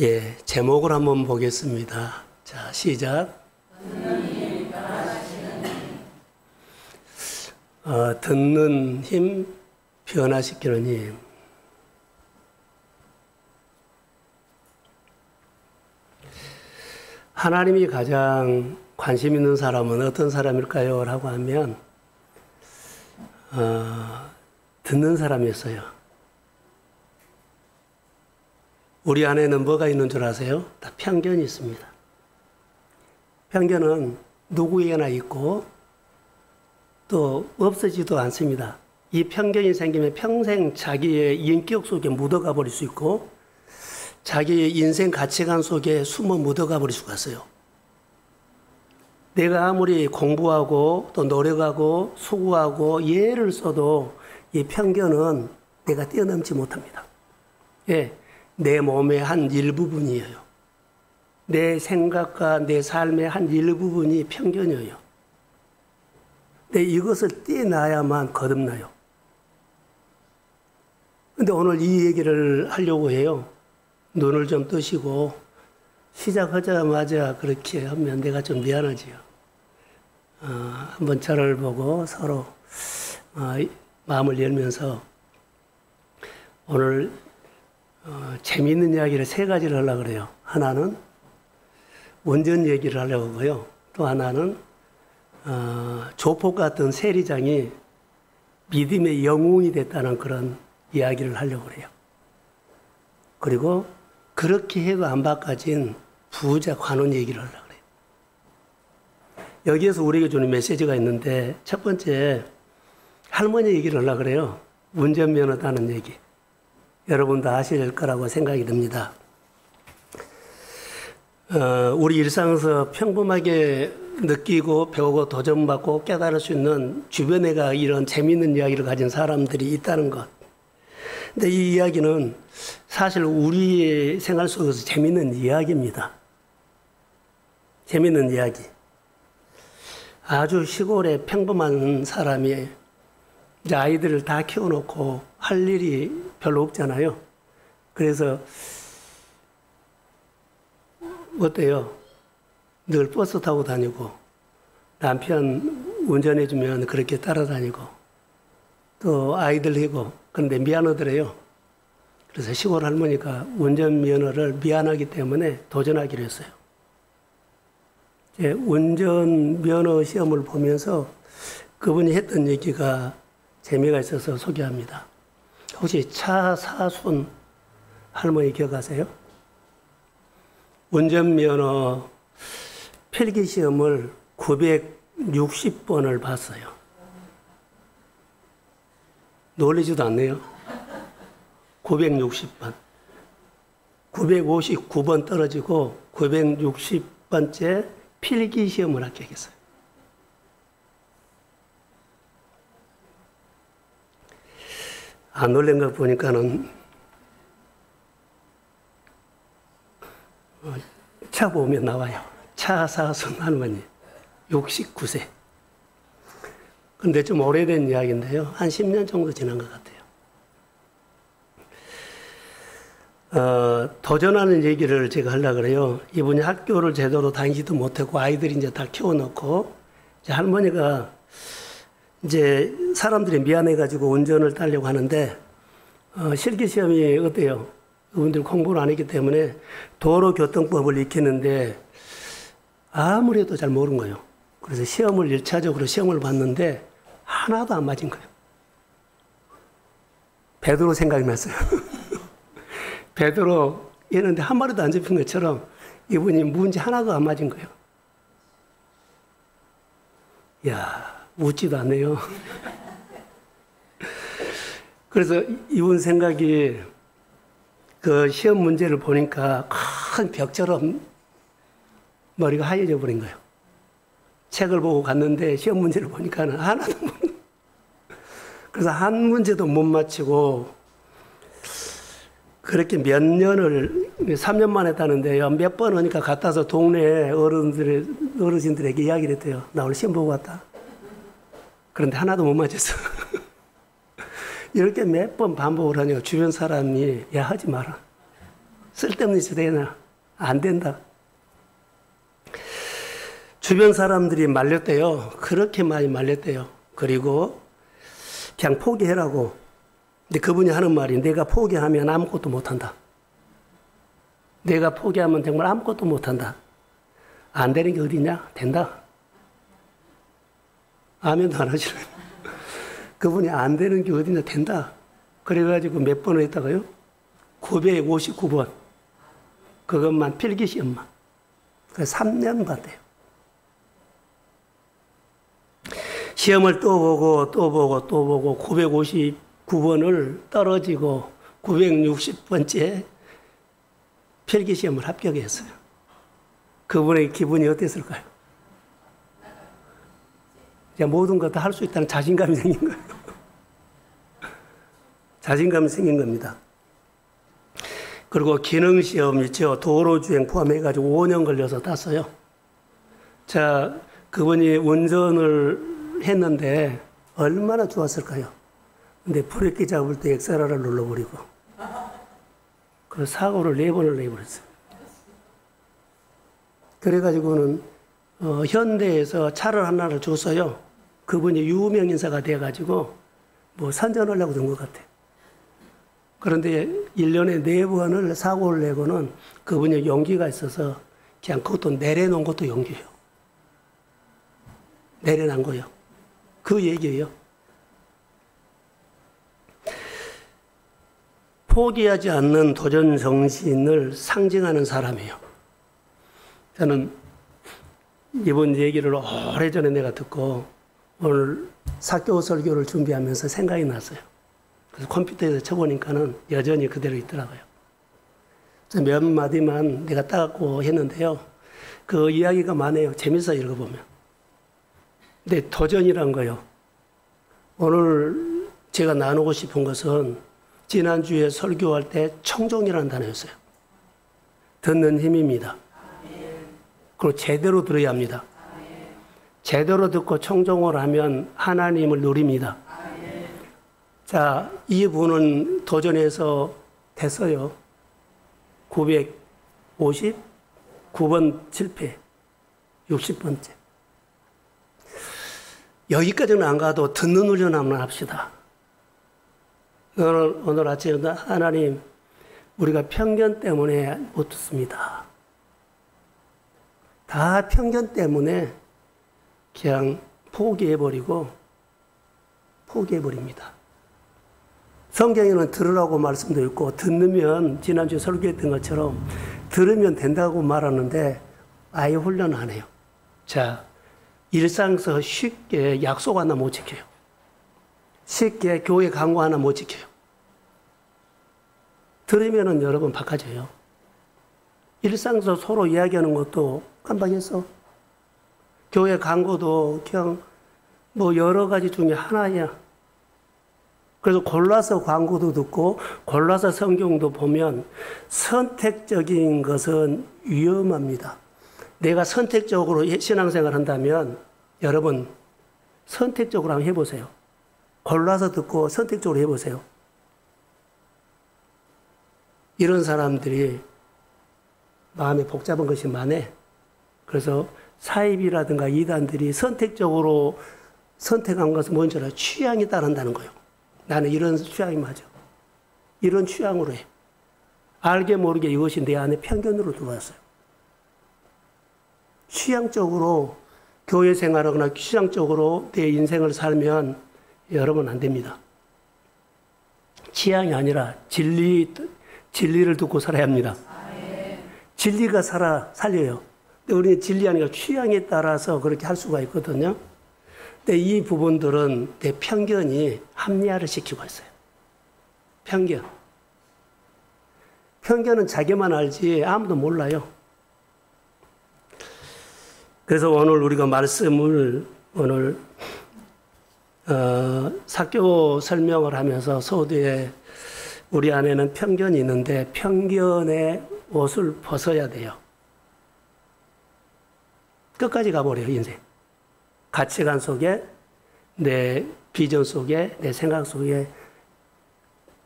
예, 제목을 한번 보겠습니다. 자, 시작. 듣는 힘, 변화시키는 힘. 하나님이 가장 관심 있는 사람은 어떤 사람일까요? 라고 하면 듣는 사람이었어요. 우리 안에는 뭐가 있는 줄 아세요? 다 편견이 있습니다. 편견은 누구에게나 있고 또 없어지도 않습니다. 이 편견이 생기면 평생 자기의 인격 속에 묻어가 버릴 수 있고 자기의 인생 가치관 속에 숨어 묻어가 버릴 수가 있어요. 내가 아무리 공부하고 또 노력하고 수고하고 예를 써도 이 편견은 내가 뛰어넘지 못합니다. 예, 내 몸의 한 일부분이에요. 내 생각과 내 삶의 한 일부분이 편견이에요. 근데 이것을 떼놔야만 거듭나요. 근데 오늘 이 얘기를 하려고 해요. 눈을 좀 뜨시고 시작하자마자 그렇게 하면 내가 좀 미안하지요. 한번 저를 보고 서로 마음을 열면서 오늘 재미있는 이야기를 세 가지를 하려고 그래요. 하나는 운전 얘기를 하려고 하고요. 또 하나는 조폭 같은 세리장이 믿음의 영웅이 됐다는 그런 이야기를 하려고 그래요. 그리고 그렇게 해도 안 바꿔진 부자 관원 얘기를 하려고 그래요. 여기에서 우리에게 주는 메시지가 있는데 첫 번째 할머니 얘기를 하려고 그래요. 운전면허 따는 얘기. 여러분도 아실 거라고 생각이 듭니다. 우리 일상에서 평범하게 느끼고 배우고 도전받고 깨달을 수 있는 주변에가 이런 재미있는 이야기를 가진 사람들이 있다는 것. 근데 이 이야기는 사실 우리의 생활 속에서 재미있는 이야기입니다. 재미있는 이야기. 아주 시골에 평범한 사람이 이제 아이들을 다 키워놓고 할 일이 별로 없잖아요. 그래서 어때요? 늘 버스 타고 다니고 남편 운전해주면 그렇게 따라다니고 또 아이들 이고 그런데 미안하더래요. 그래서 시골 할머니가 운전면허를 미안하기 때문에 도전하기로 했어요. 운전면허 시험을 보면서 그분이 했던 얘기가 재미가 있어서 소개합니다. 혹시 차사순 할머니 기억하세요? 운전면허 필기시험을 960번을 봤어요. 놀리지도 않네요. 960번. 959번 떨어지고 960번째 필기시험을 합격했어요. 안 놀란 거 보니까는 차 보면 나와요. 차사순 할머니 69세. 근데 좀 오래된 이야기인데요. 한 10년 정도 지난 것 같아요. 도전하는 얘기를 제가 하려고 그래요. 이분이 학교를 제대로 다니지도 못하고 아이들이 이제 다 키워놓고 이제 할머니가 이제 사람들이 미안해가지고 운전을 따려고 하는데 실기시험이 어때요? 그분들 공부를 안 했기 때문에 도로교통법을 익히는데 아무래도 잘 모르는 거예요. 그래서 시험을 1차적으로 시험을 봤는데 하나도 안 맞은 거예요. 베드로 생각이 났어요. 베드로 얘는데 한 마리도 안 잡힌 것처럼 이분이 문제 하나도 안 맞은 거예요. 이야, 웃지도 않네요. 그래서 이분 생각이 그 시험 문제를 보니까 큰 벽처럼 머리가 하얘져 버린 거예요. 책을 보고 갔는데 시험 문제를 보니까는 하나도 못. 그래서 한 문제도 못 맞히고 그렇게 몇 년을 3년 만에 했다는데요. 몇 번 오니까 갔다 와서 동네 어르신들에게 이야기를 했대요. 나 오늘 시험 보고 왔다. 그런데 하나도 못 맞았어. 이렇게 몇 번 반복을 하니까 주변 사람이 야 하지 마라. 쓸데없는 짓 되나? 안 된다. 주변 사람들이 말렸대요. 그렇게 많이 말렸대요. 그리고 그냥 포기해라고. 근데 그분이 하는 말이 내가 포기하면 아무것도 못한다. 내가 포기하면 정말 아무것도 못한다. 안 되는 게 어디냐? 된다. 아멘도 안 하시네. 그분이 안 되는 게 어디냐? 된다. 그래가지고 몇 번을 했다가요? 959번. 그것만 필기시험만. 그래서 3년 봤대요. 시험을 또 보고 또 보고 또 보고 959번을 떨어지고 960번째 필기시험을 합격했어요. 그분의 기분이 어땠을까요? 모든 것 다 할 수 있다는 자신감이 생긴 거예요. 자신감이 생긴 겁니다. 그리고 기능시험 있죠. 도로주행 포함해가지고 5년 걸려서 땄어요. 자, 그분이 운전을 했는데 얼마나 좋았을까요? 근데 브레이크 잡을 때 엑셀러를 눌러버리고 그 사고를 4번을 내버렸어요. 그래가지고는 현대에서 차를 하나를 줬어요. 그분이 유명 인사가 돼가지고 뭐 선전하려고 든 것 같아요. 그런데 1년에 4번을 사고를 내고는 그분이 용기가 있어서 그냥 그것도 내려놓은 것도 용기예요. 내려놓은 거예요. 그 얘기예요. 포기하지 않는 도전 정신을 상징하는 사람이에요. 저는 이번 얘기를 오래전에 내가 듣고 오늘 사교 설교를 준비하면서 생각이 났어요. 그래서 컴퓨터에서 쳐보니까는 여전히 그대로 있더라고요. 그래서 몇 마디만 내가 따고 했는데요. 그 이야기가 많아요. 재밌어 읽어보면. 근데 도전이란 거요. 오늘 제가 나누고 싶은 것은 지난주에 설교할 때 청종이라는 단어였어요. 듣는 힘입니다. 그리고 제대로 들어야 합니다. 제대로 듣고 청종을 하면 하나님을 누립니다. 자, 이분은 도전해서 됐어요. 959번 실패, 60번째. 여기까지는 안 가도 듣는 훈련 한번 합시다. 오늘 아침에 하나님, 우리가 편견 때문에 못 듣습니다. 다 편견 때문에 그냥 포기해버립니다. 성경에는 들으라고 말씀도 있고, 듣는 지난주에 설교했던 것처럼 들으면 된다고 말하는데 아예 훈련 안 해요. 자, 일상에서 쉽게 약속 하나 못 지켜요. 쉽게 교회 광고 하나 못 지켜요. 들으면은 여러분 바꿔져요. 일상에서 서로 이야기하는 것도 깜빡했어. 교회 광고도 그냥 뭐 여러 가지 중에 하나야. 그래서 골라서 광고도 듣고 골라서 성경도 보면 선택적인 것은 위험합니다. 내가 선택적으로 신앙생활 한다면 여러분 선택적으로 한번 해보세요. 골라서 듣고 선택적으로 해보세요. 이런 사람들이 마음에 복잡한 것이 많아. 그래서 사입이라든가 이단들이 선택적으로 선택한 것은 뭔지 알아요? 취향에 따른다는 거예요. 나는 이런 취향이 맞아. 이런 취향으로 해. 알게 모르게 이것이 내 안에 편견으로 들어왔어요. 취향적으로 교회 생활하거나 취향적으로 내 인생을 살면 여러분 안 됩니다. 취향이 아니라 진리를 듣고 살아야 합니다. 진리가 살려요. 근데 우리는 진리 아니라 취향에 따라서 그렇게 할 수가 있거든요. 근데 이 부분들은 내 편견이 합리화를 시키고 있어요. 편견은 자기만 알지 아무도 몰라요. 그래서 오늘 우리가 말씀을 사교 설명을 하면서 소두에 우리 안에는 편견이 있는데 편견의 옷을 벗어야 돼요. 끝까지 가버려요, 인생. 가치관 속에, 내 비전 속에, 내 생각 속에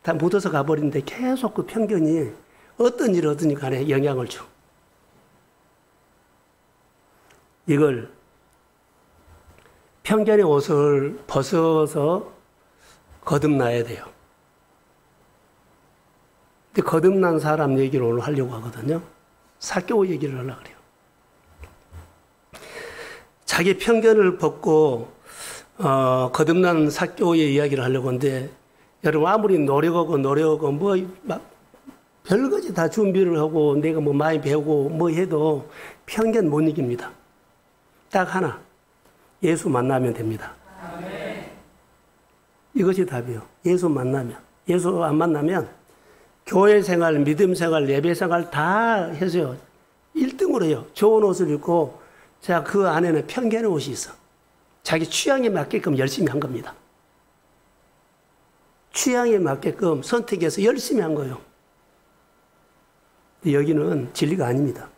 다 묻어서 가버리는데 계속 그 편견이 어떤 일을 하든 간에 영향을 줘. 이걸 편견의 옷을 벗어서 거듭나야 돼요. 근데 거듭난 사람 얘기를 오늘 하려고 하거든요. 삭개오 얘기를 하려고 그래요. 자기 편견을 벗고 거듭난 삭개오의 이야기를 하려고 하는데, 여러분 아무리 노력하고 뭐 별거지 다 준비를 하고 내가 뭐 많이 배우고 뭐 해도 편견 못 이깁니다. 딱 하나, 예수 만나면 됩니다. 이것이 답이요. 예수 만나면. 예수 안 만나면 교회 생활, 믿음 생활, 예배 생활 다 해서요. 1등으로 해요. 좋은 옷을 입고, 자, 그 안에는 편견의 옷이 있어. 자기 취향에 맞게끔 열심히 한 겁니다. 취향에 맞게끔 선택해서 열심히 한 거예요. 여기는 진리가 아닙니다.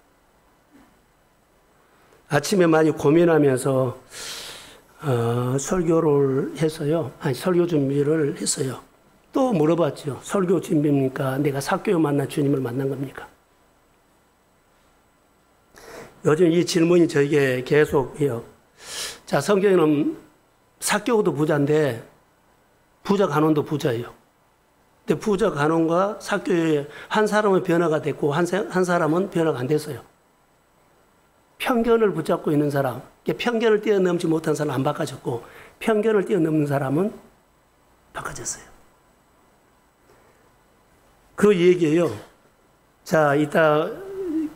아침에 많이 고민하면서 설교를 했어요. 설교 준비를 했어요. 또 물어봤죠. 설교 준비입니까? 내가 삭개오 만난 주님을 만난 겁니까? 요즘 이 질문이 저에게 계속 해요. 자, 성경에는 삭개오도 부자인데 부자 간원도 부자예요. 근데 부자 간원과 삭개오의 한 사람은 변화가 됐고 한 사람은 변화가 안 됐어요. 편견을 붙잡고 있는 사람, 편견을 뛰어넘지 못한 사람은 안 바꿔졌고 편견을 뛰어넘는 사람은 바꿔졌어요. 그 얘기예요. 자, 이따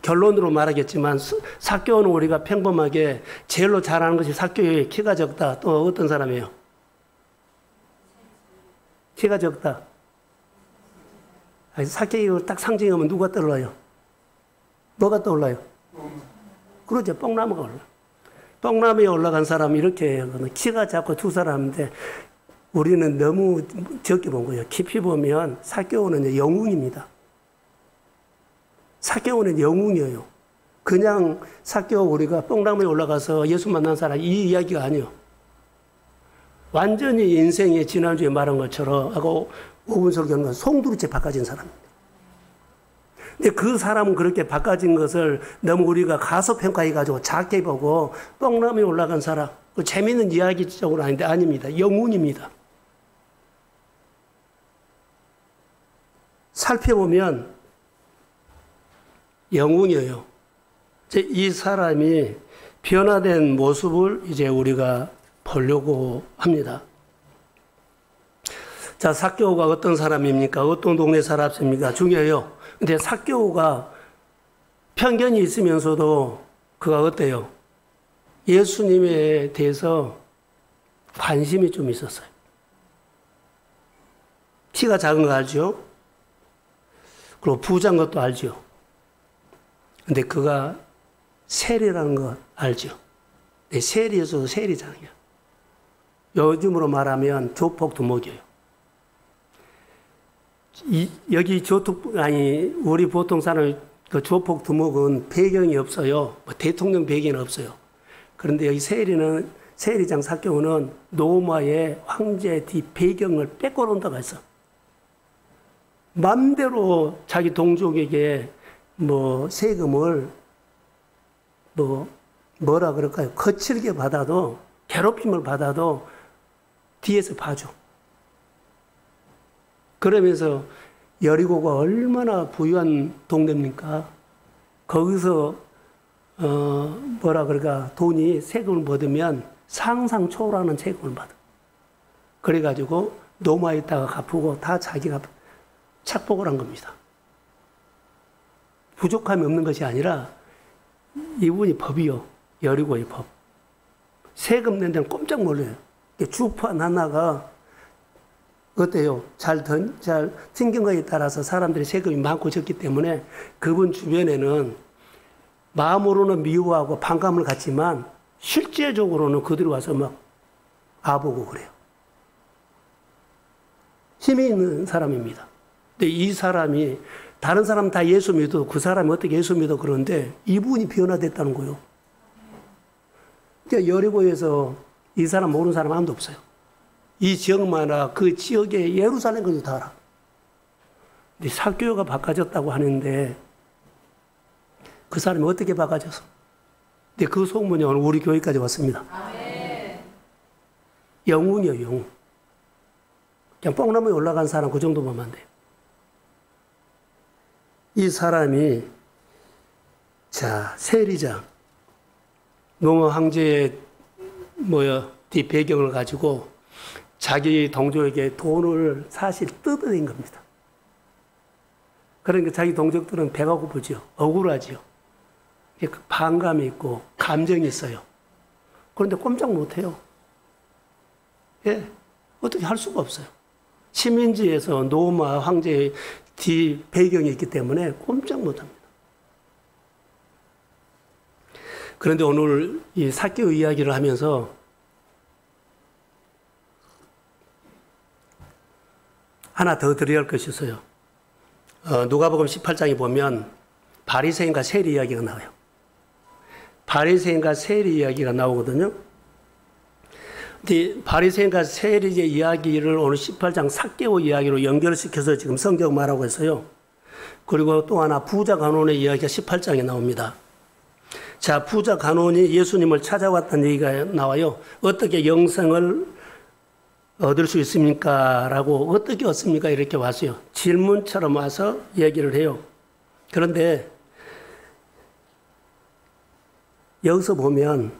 결론으로 말하겠지만 삭개오는 우리가 평범하게 제일로 잘하는 것이 삭개오의 키가 적다. 또 어떤 사람이에요? 키가 적다. 삭개오를 딱 상징하면 누가 떠올라요? 뭐가 떠올라요? 그러죠. 뽕나무가 올라. 뽕나무에 올라간 사람이 이렇게 해요. 키가 작고 두 사람인데 우리는 너무 적게 본 거예요. 깊이 보면 삭개오는 영웅입니다. 삭개오는 영웅이에요. 그냥 삭개오 우리가 뽕나무에 올라가서 예수 만난 사람 이 이야기가 아니에요. 완전히 인생이 지난주에 말한 것처럼 하고 5분 설교는 송두리째 바꿔진 사람입니다. 근데 그 사람은 그렇게 바꿔진 것을 너무 우리가 가소평가해가지고 작게 보고 뽕나무에 올라간 사람, 재미있는 이야기적으로 아닌데 아닙니다. 영웅입니다. 살펴보면 영웅이에요. 이 사람이 변화된 모습을 이제 우리가 보려고 합니다. 자, 삭개오가 어떤 사람입니까? 어떤 동네 사람입니까? 중요해요. 근데 삭개오가 편견이 있으면서도 그가 어때요? 예수님에 대해서 관심이 좀 있었어요. 키가 작은 거 알죠? 그리고 부자인 것도 알죠? 근데 그가 세리라는 거 알죠? 네, 세리에서도 세리장이야. 요즘으로 말하면 조폭 두목이에요. 여기 우리 보통 사람, 그 조폭 두목은 배경이 없어요. 뭐 대통령 배경은 없어요. 그런데 여기 세리장 삭개오는 로마의 황제 뒤 배경을 뺏고 온다고 했어. 맘대로 자기 동족에게 뭐 세금을 뭐라 그럴까요? 거칠게 받아도, 괴롭힘을 받아도 뒤에서 봐줘. 그러면서 여리고가 얼마나 부유한 동네입니까? 거기서 뭐라 그럴까, 돈이 세금을 받으면 상상 초월하는 세금을 받아. 그래가지고 로마에 있다가 갚고 다 자기가 착복을 한 겁니다. 부족함이 없는 것이 아니라 이분이 법이요. 여리고의 법. 세금 낸 데는 꼼짝 놀라요. 주파 나나가 어때요? 잘 생긴 거에 따라서 사람들이 세금이 많고 적기 때문에 그분 주변에는 마음으로는 미워하고 반감을 갖지만 실제적으로는 그들이 와서 막 아보고 그래요. 힘이 있는 사람입니다. 근데 이 사람이 다른 사람 다 예수 믿어. 그 사람이 어떻게 예수 믿어 그러는데 이분이 변화됐다는 거예요. 그러니까 여리고에서 이 사람 모르는 사람 아무도 없어요. 이 지역만 알아. 그 지역의 예루살렘까지 다 알아. 사교가 바꿔졌다고 하는데 그 사람이 어떻게 바꿔져서? 근데 그 소문이 오늘 우리 교회까지 왔습니다. 아멘. 영웅이요, 영웅. 그냥 뽕나무에 올라간 사람 그 정도 보면 안 돼요. 이 사람이 세리장 노아 황제의 뒤 배경을 가지고 자기 동족에게 돈을 사실 뜯어낸 겁니다. 그러니까 자기 동족들은 배가 고프죠. 억울하죠. 반감이 있고 감정이 있어요. 그런데 꼼짝 못해요. 예, 어떻게 할 수가 없어요. 식민지에서 노아 황제의 뒤 배경이 있기 때문에 꼼짝 못합니다. 그런데 오늘 이 삭개오 이야기를 하면서 하나 더 드려야 할 것이 있어요. 누가복음 18장에 보면 바리새인과 세리 이야기가 나와요. 바리새인과 세리 이야기가 나오거든요. 근데 바리새인과 세리의 이야기를 오늘 18장 삭개오 이야기로 연결시켜서 지금 성경 말하고 있어요. 그리고 또 하나 부자 간원의 이야기가 18장에 나옵니다. 자, 부자 간원이 예수님을 찾아왔다는 얘기가 나와요. 어떻게 영생을 얻을 수 있습니까? 라고 어떻게 얻습니까? 이렇게 왔어요. 질문처럼 와서 얘기를 해요. 그런데 여기서 보면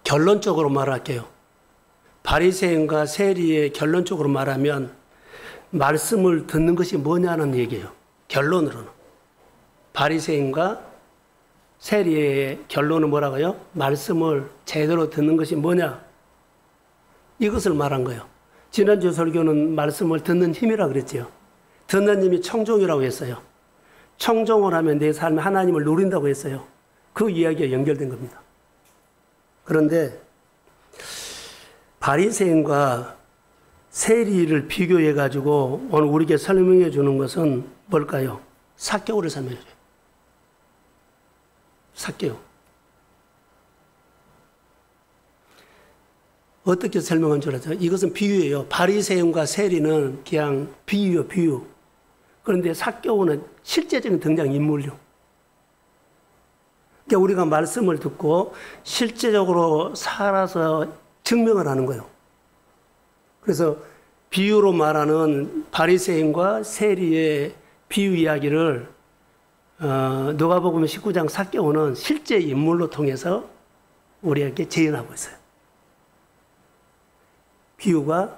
결론적으로 말할게요. 바리새인과 세리의 결론적으로 말하면 말씀을 듣는 것이 뭐냐는 얘기예요. 결론으로는. 바리새인과 세리의 결론은 뭐라고요? 말씀을 제대로 듣는 것이 뭐냐? 이것을 말한 거예요. 지난주 설교는 말씀을 듣는 힘이라고 그랬죠. 듣는 힘이 청종이라고 했어요. 청종을 하면 내 삶에 하나님을 누린다고 했어요. 그 이야기가 연결된 겁니다. 그런데 바리새인과 세리를 비교해 가지고 오늘 우리에게 설명해 주는 것은 뭘까요? 삭개오를 설명해 줘요. 삭개오. 어떻게 설명한 줄 알아요? 이것은 비유예요. 바리새인과 세리는 그냥 비유요, 비유. 그런데 삭개오는 실제적인 등장인물이요. 그러니까 우리가 말씀을 듣고 실제적으로 살아서 증명을 하는 거예요. 그래서 비유로 말하는 바리새인과 세리의 비유 이야기를 누가복음 19장 삭개오는 실제 인물로 통해서 우리에게 재현하고 있어요. 비유가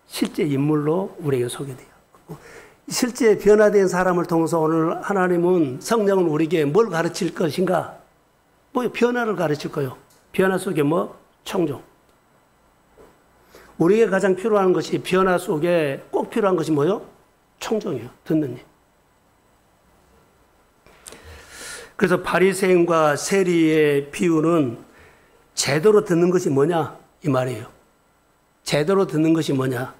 실제 인물로 우리에게 소개돼요. 실제 변화된 사람을 통해서 오늘 하나님은 성령은 우리에게 뭘 가르칠 것인가? 변화를 가르칠 거예요. 변화 속에 청종. 우리에게 가장 필요한 것이 변화 속에 꼭 필요한 것이 뭐요? 청종이에요. 듣는 일. 그래서 바리새인과 세리의 비유는 제대로 듣는 것이 뭐냐? 이 말이에요. 제대로 듣는 것이 뭐냐?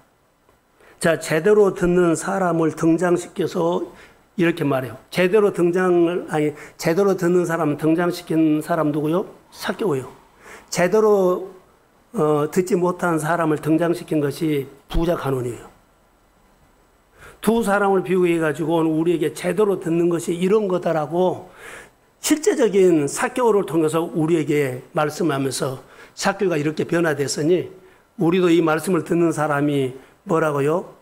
자, 제대로 듣는 사람을 등장시켜서 이렇게 말해요. 제대로 듣는 사람 등장시킨 사람 누구요? 삭개오요. 제대로 듣지 못한 사람을 등장시킨 것이 부자 간원이에요. 두 사람을 비유해 가지고 우리에게 제대로 듣는 것이 이런 거다라고 실제적인 삭개오를 통해서 우리에게 말씀하면서 삭개오가 이렇게 변화됐으니 우리도 이 말씀을 듣는 사람이 뭐라고요?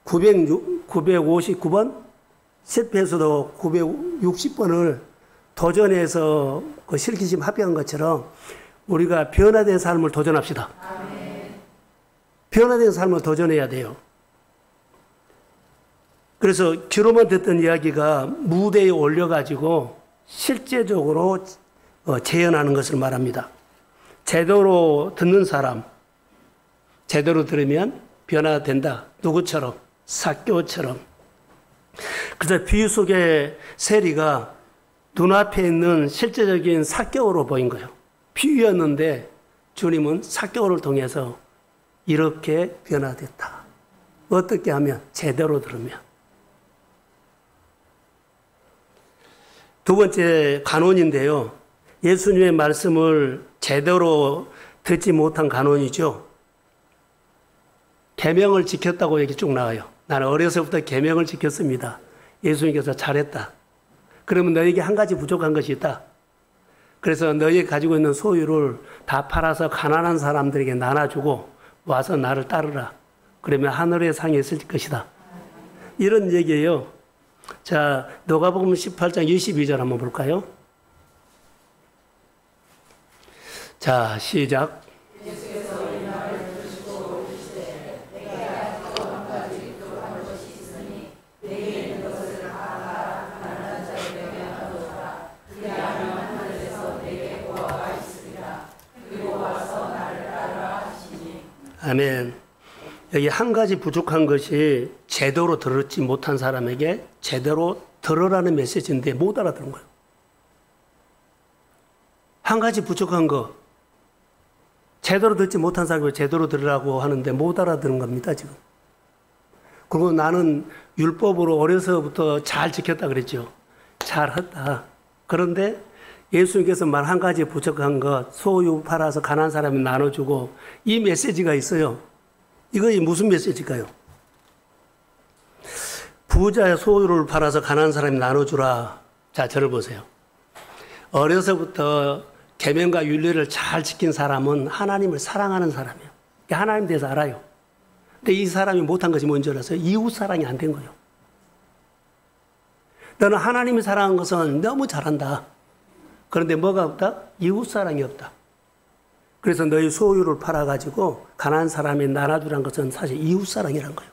959번? 실패해서도 960번을 도전해서 그 실기심 합격한 것처럼 우리가 변화된 삶을 도전합시다. 아멘. 변화된 삶을 도전해야 돼요. 그래서 귀로만 듣던 이야기가 무대에 올려가지고 실제적으로 재현하는 것을 말합니다. 제대로 듣는 사람, 제대로 들으면 변화된다. 누구처럼? 삭개오처럼. 그래서 비유 속의 세리가 눈앞에 있는 실제적인 삭개오로 보인 거예요. 비유였는데 주님은 삭개오를 통해서 이렇게 변화됐다. 어떻게 하면? 제대로 들으면. 두 번째 간원인데요. 예수님의 말씀을 제대로 듣지 못한 간원이죠. 계명을 지켰다고 얘기 쭉 나와요. 나는 어려서부터 계명을 지켰습니다. 예수님께서 잘했다. 그러면 너에게 한 가지 부족한 것이 있다. 그래서 너희 가지고 있는 소유를 다 팔아서 가난한 사람들에게 나눠주고 와서 나를 따르라. 그러면 하늘의 상이 있을 것이다. 이런 얘기예요. 자, 누가복음 18장 22절 한번 볼까요? 자, 시작. 아멘. 여기 한 가지 부족한 것이 제대로 들었지 못한 사람에게 제대로 들으라는 메시지인데 못 알아들은 거예요. 한 가지 부족한 거, 제대로 듣지 못한 사람이 제대로 들으라고 하는데 못 알아들은 겁니다, 지금. 그리고 나는 율법으로 어려서부터 잘 지켰다 그랬죠. 잘했다. 그런데 예수님께서 말 한 가지 부족한 것, 소유 팔아서 가난한 사람에 나눠주고 이 메시지가 있어요. 이것이 무슨 메시지일까요? 부자의 소유를 팔아서 가난한 사람에 나눠주라. 자, 저를 보세요. 어려서부터 계명과 윤리를 잘 지킨 사람은 하나님을 사랑하는 사람이에요. 하나님 대해서 알아요. 근데 이 사람이 못한 것이 뭔지 알았어요? 이웃 사랑이 안 된 거예요. 너는 하나님이 사랑한 것은 너무 잘한다. 그런데 뭐가 없다? 이웃 사랑이 없다. 그래서 너희 소유를 팔아가지고 가난한 사람에 나눠주란 것은 사실 이웃 사랑이란 거예요.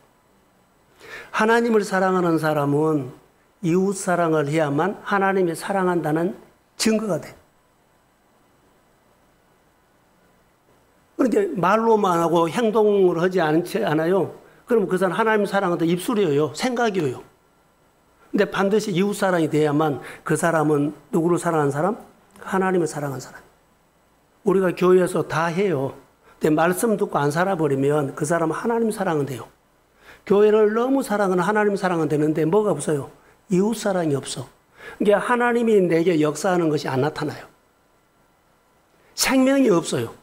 하나님을 사랑하는 사람은 이웃 사랑을 해야만 하나님이 사랑한다는 증거가 돼. 그런데 말로만 하고 행동을 하지 않아요. 그러면 그 사람 하나님 사랑한다 입술이에요. 생각이에요. 근데 반드시 이웃 사랑이 돼야만 그 사람은 누구를 사랑한 사람? 하나님을 사랑한 사람. 우리가 교회에서 다 해요. 근데 말씀 듣고 안 살아버리면 그 사람은 하나님 사랑은 돼요. 교회를 너무 사랑하는 하나님 사랑은 되는데 뭐가 없어요? 이웃 사랑이 없어. 이게 하나님이 내게 역사하는 것이 안 나타나요. 생명이 없어요.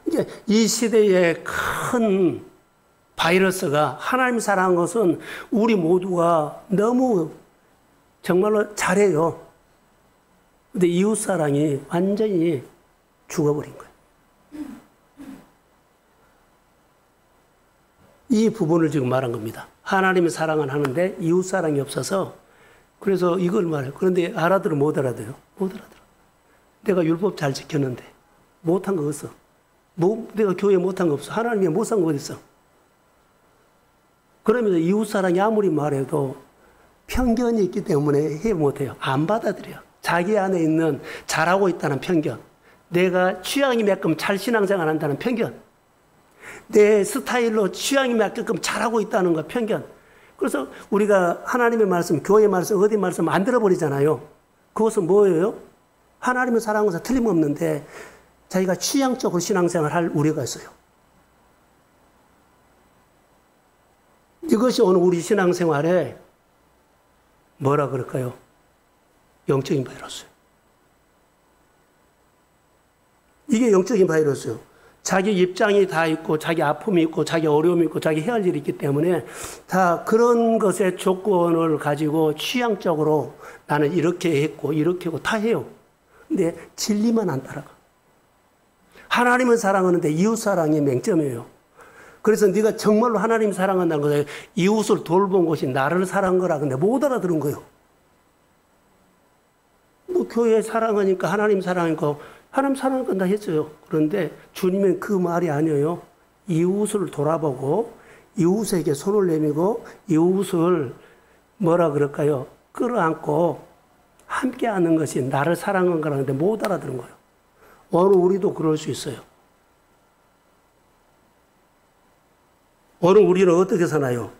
이게 이 시대의 큰 바이러스가 하나님 사랑한 것은 우리 모두가 너무 정말로 잘해요. 근데 이웃 사랑이 완전히 죽어버린 거예요. 이 부분을 지금 말한 겁니다. 하나님의 사랑은 하는데 이웃 사랑이 없어서 그래서 이걸 말해요. 그런데 알아들어 못 알아들어요? 못 알아들어. 내가 율법 잘 지켰는데 못한 거 없어. 내가 교회 못한 거 없어. 하나님이 못 산 거 어디 있어? 그러면서 이웃 사랑이 아무리 말해도 편견이 있기 때문에 해 못해요. 안 받아들여요. 자기 안에 있는 잘하고 있다는 편견. 내가 취향이 맞게끔 잘 신앙생활 한다는 편견. 내 스타일로 취향이 맞게끔 잘하고 있다는 거 편견. 그래서 우리가 하나님의 말씀, 교회의 말씀, 어디 말씀 안 들어버리잖아요. 그것은 뭐예요? 하나님의 사랑은 틀림없는데 자기가 취향적으로 신앙생활 할 우려가 있어요. 이것이 오늘 우리 신앙생활에 뭐라 그럴까요? 영적인 바이러스예요. 이게 영적인 바이러스예요. 자기 입장이 다 있고 자기 아픔이 있고 자기 어려움이 있고 자기 해야 할 일이 있기 때문에 다 그런 것의 조건을 가지고 취향적으로 나는 이렇게 했고 이렇게 하고 다 해요. 근데 진리만 안 따라가. 하나님은 사랑하는데 이웃 사랑이 맹점이에요. 그래서 네가 정말로 하나님 사랑한다는 거예요. 이웃을 돌본 것이 나를 사랑한 거라. 근데 못 알아들은 거예요. 뭐 교회 사랑하니까 하나님 사랑하니까 하나님 사랑한다 했어요. 그런데 주님은 그 말이 아니에요. 이웃을 돌아보고 이웃에게 손을 내밀고 이웃을 뭐라 그럴까요? 끌어안고 함께하는 것이 나를 사랑한 거라는데 못 알아들은 거예요. 오늘 우리도 그럴 수 있어요. 오늘 우리는 어떻게 사나요?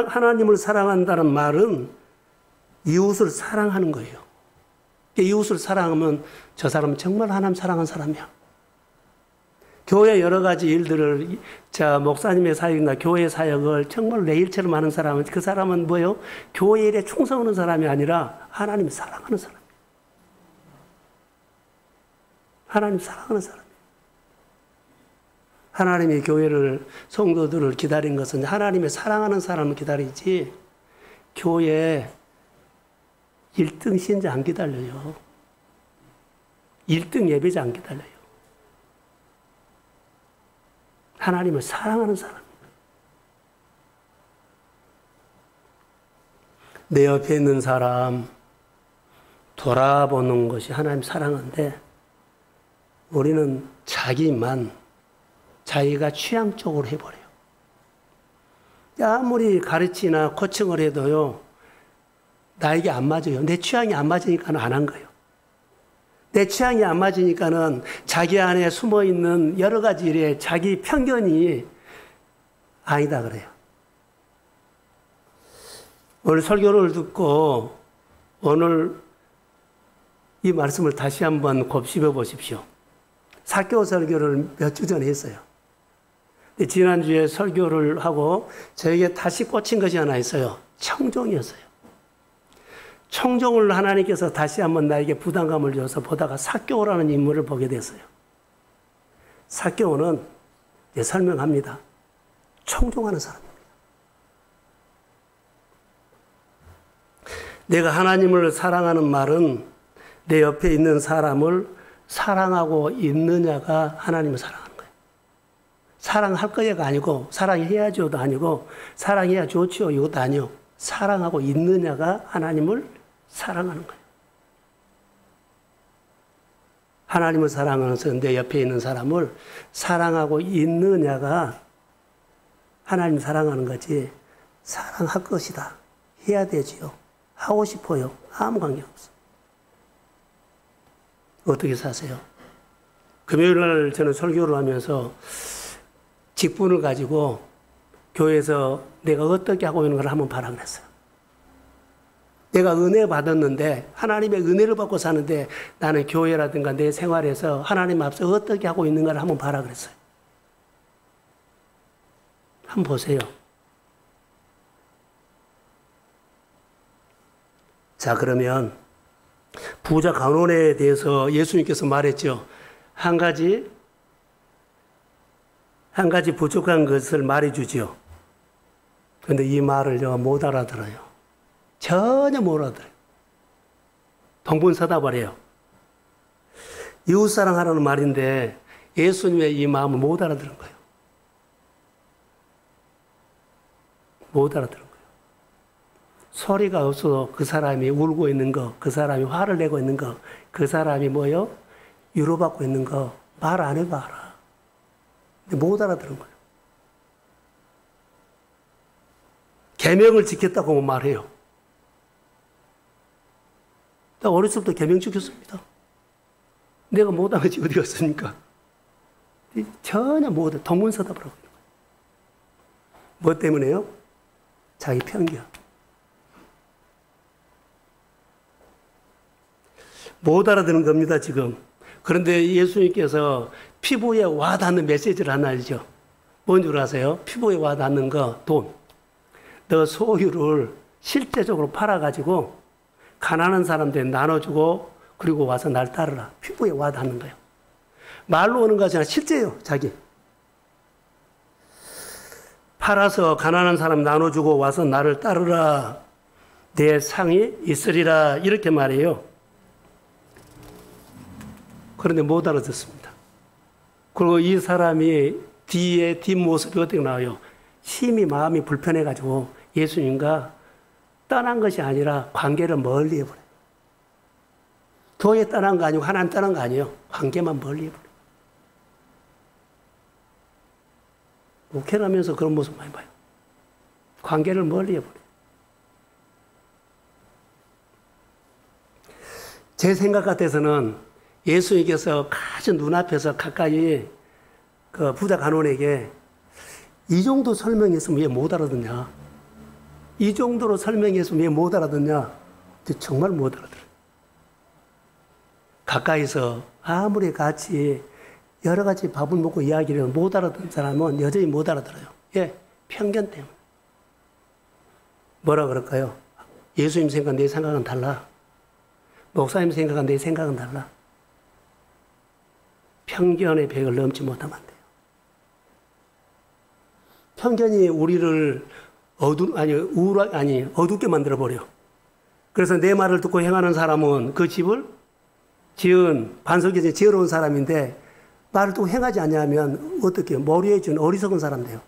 하나님을 사랑한다는 말은 이웃을 사랑하는 거예요. 이웃을 사랑하면 저 사람은 정말 하나님 사랑한 사람이야. 교회 여러 가지 일들을 목사님의 사역이나 교회 사역을 정말 내 일처럼 하는 사람은 그 사람은 뭐예요? 교회 일에 충성하는 사람이 아니라 하나님을 사랑하는 사람. 하나님 사랑하는 사람이에요. 하나님의 교회를, 성도들을 기다린 것은 하나님의 사랑하는 사람을 기다리지 교회 1등 신자 안 기다려요. 1등 예배자 안 기다려요. 하나님을 사랑하는 사람입니다. 내 옆에 있는 사람 돌아보는 것이 하나님 사랑인데 우리는 자기가 취향 쪽으로 해버려요. 아무리 가르치나 코칭을 해도요, 나에게 안 맞아요. 내 취향이 안 맞으니까는 안 한 거예요. 내 취향이 안 맞으니까는 자기 안에 숨어 있는 여러 가지 일에 자기 편견이 아니다 그래요. 오늘 설교를 듣고 오늘 이 말씀을 다시 한번 곱씹어 보십시오. 사교 설교를 몇 주 전에 했어요. 지난주에 설교를 하고 저에게 다시 꽂힌 것이 하나 있어요. 청종이었어요. 청종을 하나님께서 다시 한번 나에게 부담감을 줘서 보다가 사교라는 인물을 보게 됐어요. 사교는 설명합니다. 청종하는 사람입니다. 내가 하나님을 사랑하는 말은 내 옆에 있는 사람을 사랑하고 있느냐가 하나님을 사랑하는 거예요. 사랑할 거야가 아니고 사랑해야죠도 아니고 사랑해야 좋지요 이것도 아니요. 사랑하고 있느냐가 하나님을 사랑하는 거예요. 하나님을 사랑하면서 내 옆에 있는 사람을 사랑하고 있느냐가 하나님 사랑하는 거지 사랑할 것이다. 해야 되지요. 하고 싶어요. 아무 관계없어. 어떻게 사세요? 금요일 날 저는 설교를 하면서 직분을 가지고 교회에서 내가 어떻게 하고 있는 걸 한번 봐라 그랬어요. 내가 은혜 받았는데 하나님의 은혜를 받고 사는데 나는 교회라든가 내 생활에서 하나님 앞서 어떻게 하고 있는가를 한번 봐라 그랬어요. 한번 보세요. 자, 그러면 부자 간원에 대해서 예수님께서 말했죠. 한 가지 부족한 것을 말해주지요. 그런데 이 말을 제가 못 알아들어요. 전혀 못 알아들어요. 동분서답을 해요. 이웃사랑하라는 말인데 예수님의 이 마음을 못 알아들은 거예요. 못 알아들은 거예요. 소리가 없어도 그 사람이 울고 있는 거, 그 사람이 화를 내고 있는 거, 그 사람이 뭐요? 위로받고 있는 거 말 안 해봐라. 근데 못 알아들은 거예요. 계명을 지켰다고 말해요. 나 어렸을 때부터 계명 지켰습니다. 내가 못한 것이 어디 갔습니까? 전혀 못해. 동문서답을 하고 있는 거예요. 뭐 때문에요? 자기 편견. 못 알아듣는 겁니다, 지금. 그런데 예수님께서 피부에 와닿는 메시지를 하나 알죠? 뭔 줄 아세요? 피부에 와닿는 거, 돈. 너 소유를 실제적으로 팔아가지고 가난한 사람들에 나눠주고 그리고 와서 날 따르라. 피부에 와닿는 거예요. 말로 오는 것이 아니라 실제예요, 자기. 팔아서 가난한 사람 나눠주고 와서 나를 따르라. 내 상이 있으리라. 이렇게 말해요. 그런데 못 알아듣습니다. 그리고 이 사람이 뒷모습이 어떻게 나와요? 심히 마음이 불편해가지고 예수님과 떠난 것이 아니라 관계를 멀리 해버려요. 교회 떠난 거 아니고 하나님 떠난 거 아니에요. 관계만 멀리 해버려요. 목회하면서 그런 모습 많이 봐요. 관계를 멀리 해버려요. 제 생각 같아서는 예수님께서 아주 눈앞에서 가까이 그 부자 간원에게 이 정도 설명했으면 왜 못 알아듣냐? 이 정도로 설명했으면 왜 못 알아듣냐? 정말 못 알아들어요. 가까이서 아무리 같이 여러 가지 밥을 먹고 이야기를 해도 못 알아듣는 사람은 여전히 못 알아들어요. 예, 편견 때문에. 뭐라 그럴까요? 예수님 생각은 내 생각은 달라. 목사님 생각은 내 생각은 달라. 편견의 벽을 넘지 못하면 안 돼요. 편견이 우리를 어둡게 만들어버려. 그래서 내 말을 듣고 행하는 사람은 그 집을 반석에 지어놓은 사람인데, 말을 듣고 행하지 않냐면 어떻게 머리에 준 어리석은 사람 돼요.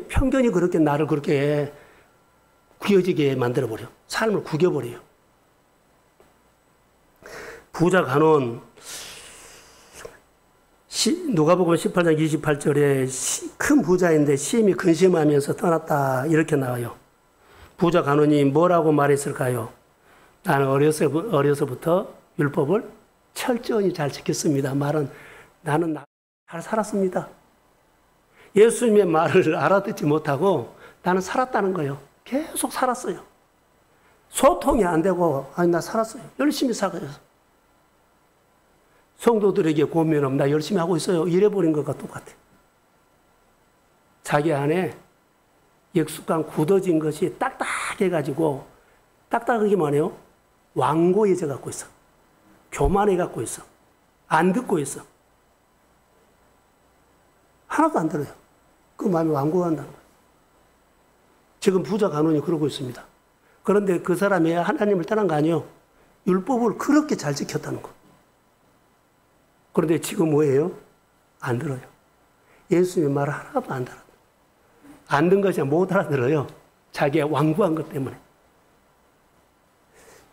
편견이 그렇게 나를 그렇게 구겨지게 만들어버려. 삶을 구겨버려요. 부자 간원, 누가복음 18장 28절에 큰 부자인데 심히 근심하면서 떠났다 이렇게 나와요. 부자 간원이 뭐라고 말했을까요? 나는 어려서부터 율법을 철저히 잘 지켰습니다. 말은 나는 잘 살았습니다. 예수님의 말을 알아듣지 못하고 나는 살았다는 거예요. 계속 살았어요. 소통이 안 되고 나 살았어요. 열심히 살아요. 성도들에게 고민하면 나 열심히 하고 있어요. 이래버린 것과 똑같아요. 자기 안에 익숙한 굳어진 것이 딱딱해가지고, 딱딱하기만 해요. 완고해져 갖고 있어. 교만해 갖고 있어. 안 듣고 있어. 하나도 안 들어요. 그 마음이 완고한다는 거예요. 지금 부자 간원이 그러고 있습니다. 그런데 그 사람이 하나님을 떠난 거 아니에요. 율법을 그렇게 잘 지켰다는 거. 그런데 지금 뭐예요? 안 들어요. 예수님의 말을 하나도 안 들어요. 안 듣는 것이 못 알아들어요. 자기가 완고한 것 때문에.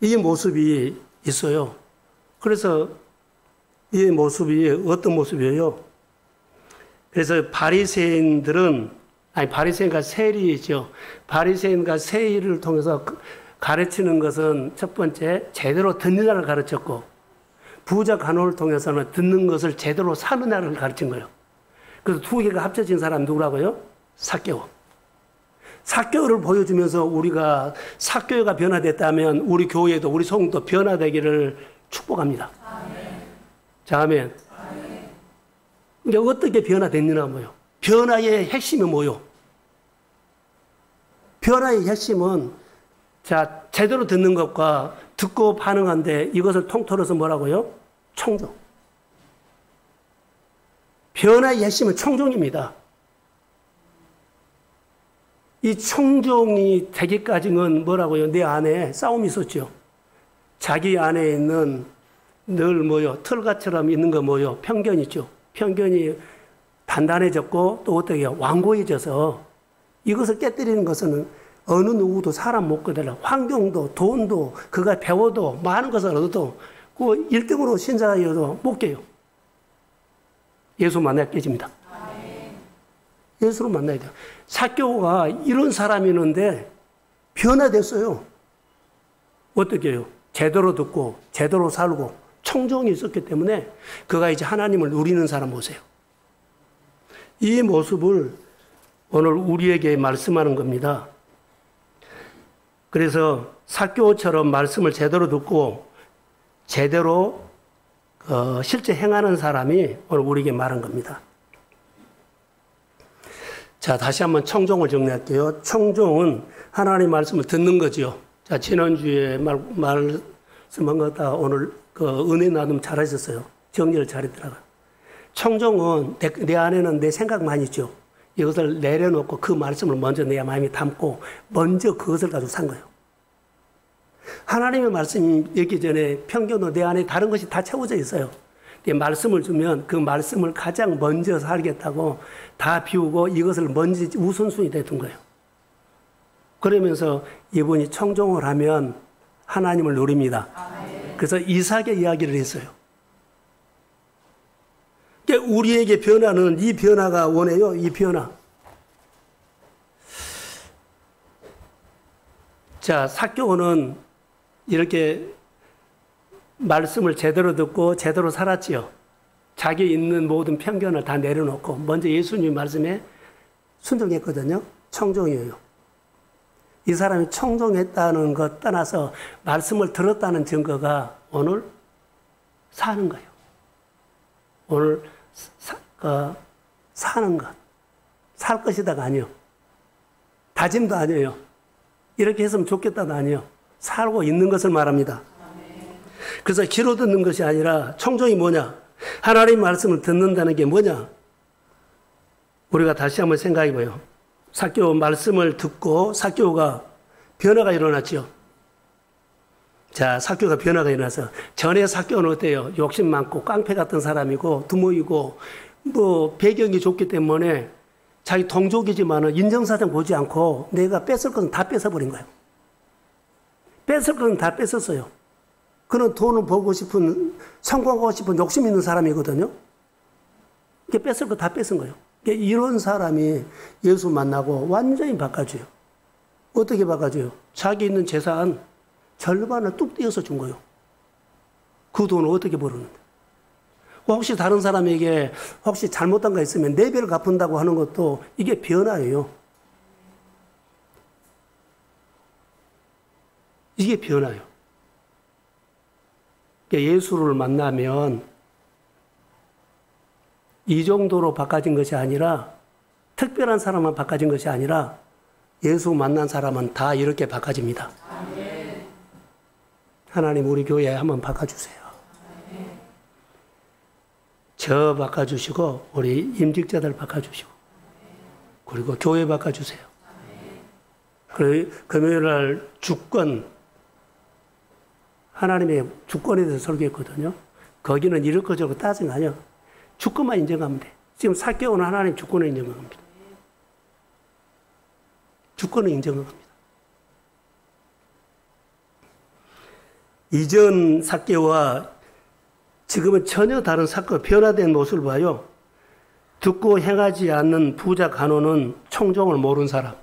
이 모습이 있어요. 그래서 이 모습이 어떤 모습이에요? 그래서 바리새인과 세리죠. 바리새인과 세리를 통해서 가르치는 것은 첫 번째 제대로 듣느냐를 가르쳤고, 부자 간호를 통해서는 듣는 것을 제대로 사느냐를 가르친 거예요. 그래서 두 개가 합쳐진 사람 누구라고요? 삭개오. 삭개오를 보여주면서 우리가 삭개오가 변화됐다면 우리 교회도 우리 성도 변화되기를 축복합니다. 아멘. 자, 아멘. 이게 어떻게 변화됐느냐 뭐요? 변화의 핵심이 뭐요? 변화의 핵심은 자, 제대로 듣는 것과 듣고 반응한데 이것을 통틀어서 뭐라고요? 청종. 변화의 핵심은 청종입니다. 이 청종이 되기까지는 뭐라고요? 내 안에 싸움이 있었죠. 자기 안에 있는 늘 털같처럼 있는 거 편견이죠. 편견이 단단해졌고 또 어떻게 완고해져서 이것을 깨뜨리는 것은 어느 누구도 사람 못 거들라. 환경도 돈도 그가 배워도 많은 것을 얻어도 그 1등으로 신자여도 못 깨요. 예수 만나야 깨집니다. 예수를 만나야 돼요. 삭개오가 이런 사람이는데 변화됐어요. 어떻게 해요? 제대로 듣고 제대로 살고 청정이 있었기 때문에 그가 이제 하나님을 누리는 사람 보세요. 이 모습을 오늘 우리에게 말씀하는 겁니다. 그래서 삭개오처럼 말씀을 제대로 듣고 제대로 실제 행하는 사람이 오늘 우리에게 말한 겁니다. 자, 다시 한번 청종을 정리할게요. 청종은 하나님의 말씀을 듣는 거죠. 자, 지난주에 말씀한 것 다 오늘 은혜 나눔 잘하셨어요. 정리를 잘했더라고요. 청종은 내 안에는 내 생각만 있죠. 이것을 내려놓고 그 말씀을 먼저 내 마음에 담고 먼저 그것을 가지고 산 거예요. 하나님의 말씀이 있기 전에 편견도 내 안에 다른 것이 다 채워져 있어요. 말씀을 주면 그 말씀을 가장 먼저 살겠다고 다 비우고 이것을 먼저 우선순위 됐던 거예요. 그러면서 이분이 청종을 하면 하나님을 누립니다. 그래서 이삭의 이야기를 했어요. 우리에게 변화는 이 변화가 원해요. 이 변화. 자, 삭개오는 이렇게 말씀을 제대로 듣고 제대로 살았지요. 자기 있는 모든 편견을 다 내려놓고 먼저 예수님 말씀에 순종했거든요. 청종이에요. 이 사람이 청종했다는 것 떠나서 말씀을 들었다는 증거가 오늘 사는 거예요. 오늘 사는 것. 살 것이다가 아니요. 다짐도 아니에요. 이렇게 했으면 좋겠다도 아니에요. 살고 있는 것을 말합니다. 그래서 귀로 듣는 것이 아니라 청종이 뭐냐? 하나님 말씀을 듣는다는 게 뭐냐? 우리가 다시 한번 생각해 봐요. 삭개오 말씀을 듣고 삭개오가 변화가 일어났죠. 자, 삭개오가 변화가 일어나서 전에 삭개오는 어때요? 욕심 많고 깡패 같은 사람이고 두모이고 뭐 배경이 좋기 때문에 자기 동족이지만은 인정사정 보지 않고 내가 뺏을 것은 다 뺏어버린 거예요. 뺏을 것은 다 뺏었어요. 그는 돈을 벌고 싶은, 성공하고 싶은 욕심 있는 사람이거든요. 이게 뺏을 거 다 뺏은 거예요. 이런 사람이 예수 만나고 완전히 바꿔줘요. 어떻게 바꿔줘요? 자기 있는 재산 절반을 뚝 떼어서 준 거예요. 그 돈을 어떻게 벌었는데? 혹시 다른 사람에게 혹시 잘못한 거 있으면 4배를 갚는다고 하는 것도 이게 변화예요. 이게 변화예요. 예수를 만나면 이 정도로 바꿔진 것이 아니라 특별한 사람만 바꿔진 것이 아니라 예수 만난 사람은 다 이렇게 바꿔집니다. 하나님 우리 교회에 한번 바꿔주세요. 저 바꿔주시고 우리 임직자들 바꿔주시고 그리고 교회 바꿔주세요. 그리고 금요일날 주권 하나님의 주권에 대해서 설교했거든요. 거기는 이럴 거 저럴 거 따지는 거 아니야. 주권만 인정하면 돼. 지금 삭개오는 하나님 주권을 인정합니다. 주권을 인정합니다. 이전 삭개오와 지금은 전혀 다른 사건, 변화된 모습을 봐요. 듣고 행하지 않는 부자 간호는 청종을 모르는 사람.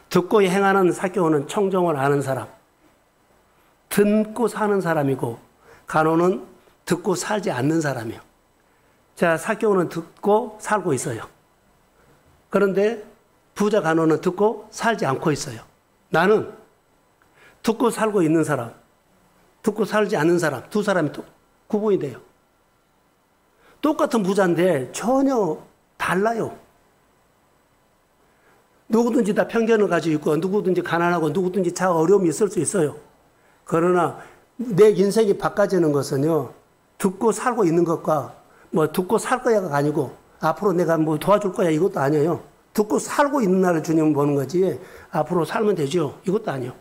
듣고 행하는 삭개오는 청종을 아는 사람. 듣고 사는 사람이고 간호는 듣고 살지 않는 사람이에요. 자, 삭개오는 듣고 살고 있어요. 그런데 부자 간호는 듣고 살지 않고 있어요. 나는 듣고 살고 있는 사람, 듣고 살지 않는 사람, 두 사람이 또 구분이 돼요. 똑같은 부자인데 전혀 달라요. 누구든지 다 편견을 가지고 있고 누구든지 가난하고 누구든지 차 어려움이 있을 수 있어요. 그러나 내 인생이 바꿔지는 것은요, 듣고 살고 있는 것과 뭐 듣고 살 거야가 아니고 앞으로 내가 뭐 도와줄 거야 이것도 아니에요. 듣고 살고 있는 날을 주님 보는 거지 앞으로 살면 되죠. 이것도 아니에요.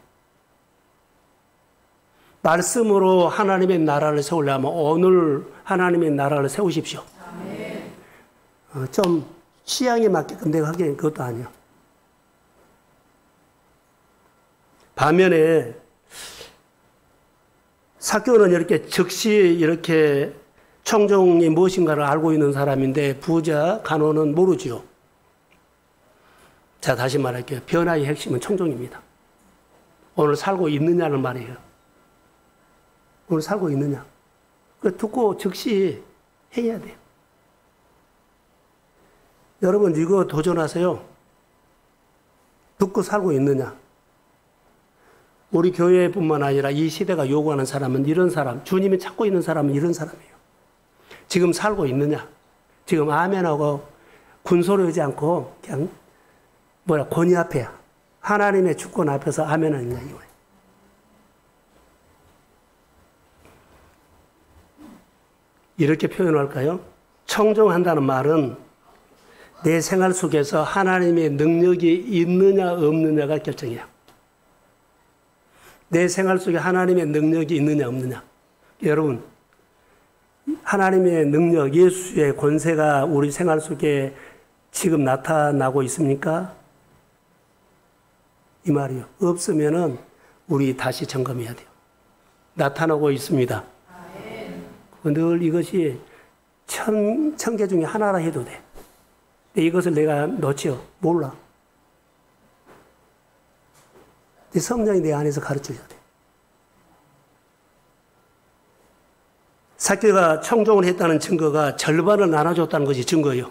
말씀으로 하나님의 나라를 세우려면 오늘 하나님의 나라를 세우십시오. 좀 취향에 맞게끔 내가 하기엔 그것도 아니에요. 반면에 삭개오는 이렇게 즉시 이렇게 청종이 무엇인가를 알고 있는 사람인데 부자 간호는 모르지요. 자, 다시 말할게요. 변화의 핵심은 청종입니다. 오늘 살고 있느냐는 말이에요. 오늘 살고 있느냐. 듣고 즉시 해야 돼요. 여러분 이거 도전하세요. 듣고 살고 있느냐. 우리 교회뿐만 아니라 이 시대가 요구하는 사람은 이런 사람, 주님이 찾고 있는 사람은 이런 사람이에요. 지금 살고 있느냐. 지금 아멘하고 군소리 하지 않고 그냥 권위 앞에 하나님의 주권 앞에서 아멘하느냐 이거예요. 이렇게 표현할까요? 청종한다는 말은 내 생활 속에서 하나님의 능력이 있느냐 없느냐가 결정이야. 내 생활 속에 하나님의 능력이 있느냐 없느냐. 여러분 하나님의 능력, 예수의 권세가 우리 생활 속에 지금 나타나고 있습니까? 이 말이요. 없으면은 우리 다시 점검해야 돼요. 나타나고 있습니다. 늘 이것이 천 개 중에 하나라 해도 돼. 근데 이것을 내가 놓치요. 몰라. 내 성령이 내 안에서 가르쳐줘야 돼. 삭개오가 청종을 했다는 증거가 절반을 나눠줬다는 것이 증거예요.